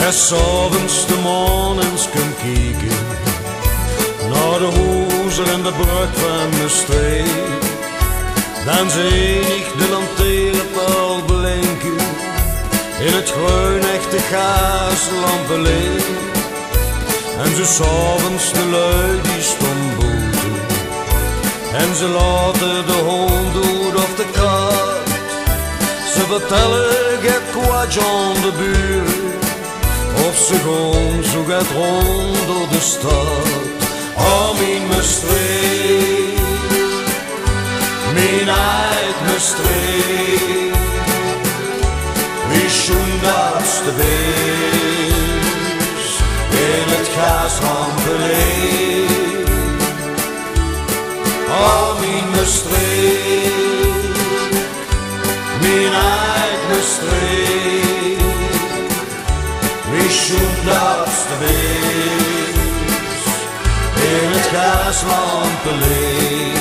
En s'avonds de maan eens kan kijken naar de rozen en de bruid van de streek. Dan zie ik de lantaarnpaal blinken in het groen echte gaaslampenlicht. En zo s'avonds de lui die stonden buiten en ze laten de hond dood op de kaart. Ze vertellen geen kwaadje aan de buren of ze gaan zo gaat rond door de stad. Oh, mijn Maastricht, mijn uit Maastricht, wie schoen dat de wees in het gaasrampenlicht. Oh, mijn Maastricht, mijn uit Maastricht, wie schoen dat de wees in het gaasrampenlicht.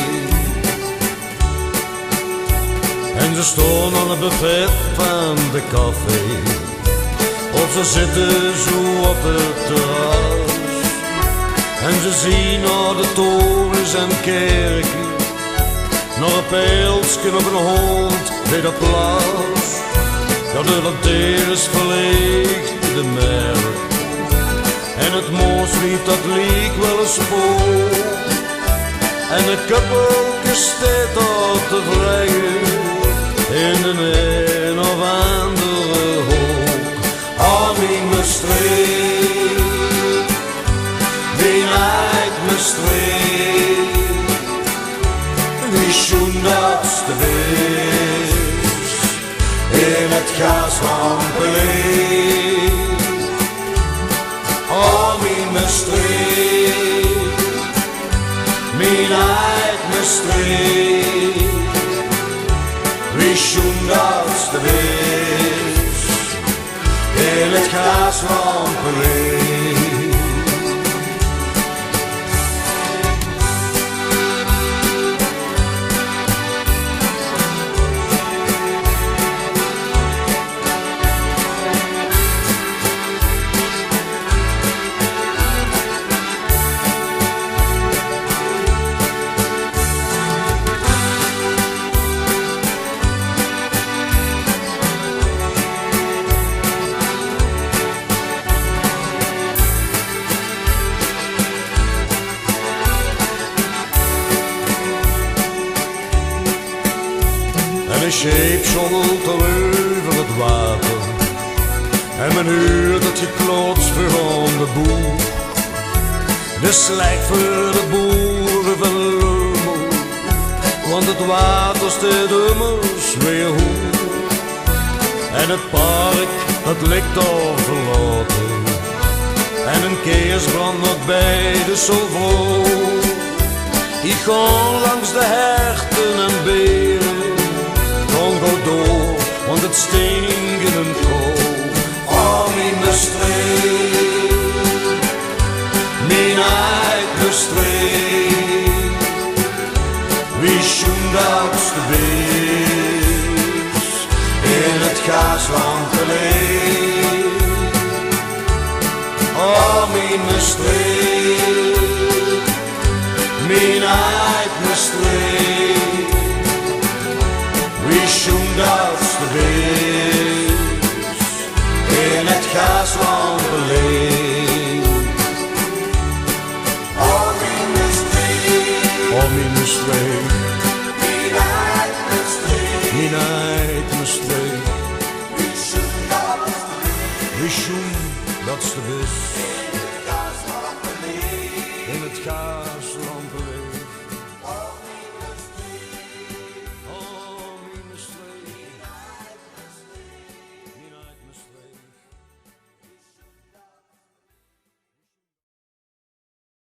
En ze staan aan het buffet van de café, of ze zitten zo op het terras. En ze zien naar de torens en kerken, naar een pijlsje op een hond bij de plaats. Ja, de lantaarns verlicht de merk en het mooslied dat leek wel een spoor. En het koppeltje staat daar te vrijen in de een of andere hoek. Oh, mijn Maastricht, mijn uit Maastricht, wie schoen dat de wees in het gaasrampenlicht. Oh, mijn Maastricht, mijn uit Maastricht, wie schoen dat de wees in het gaasrampenlicht. En een scheep schommelt over het water en men hoort dat je klots aan de boeg. De slijk voor de boeren van Lummel, want het water steekt immers weer hoog. En het park, dat ligt al verlaten en een keersbrand nog bij de zo vroeg. Ik ga langs de herten en beren, go door, want het stinkt in een kool. Oh, mijn Maastricht, mijn uit Maastricht, wie schoen dat de wees in het gaasrampenlicht. Oh, mijn Maastricht, mijn uit Maastricht, wie schoen dat de wees in het gaasrampenlicht. Oh, mijn Maastricht, oh, mijn Maastricht, mijn uit Maastricht, mijn uit Maastricht, wie schoen dat de wees in het gaasrampenlicht.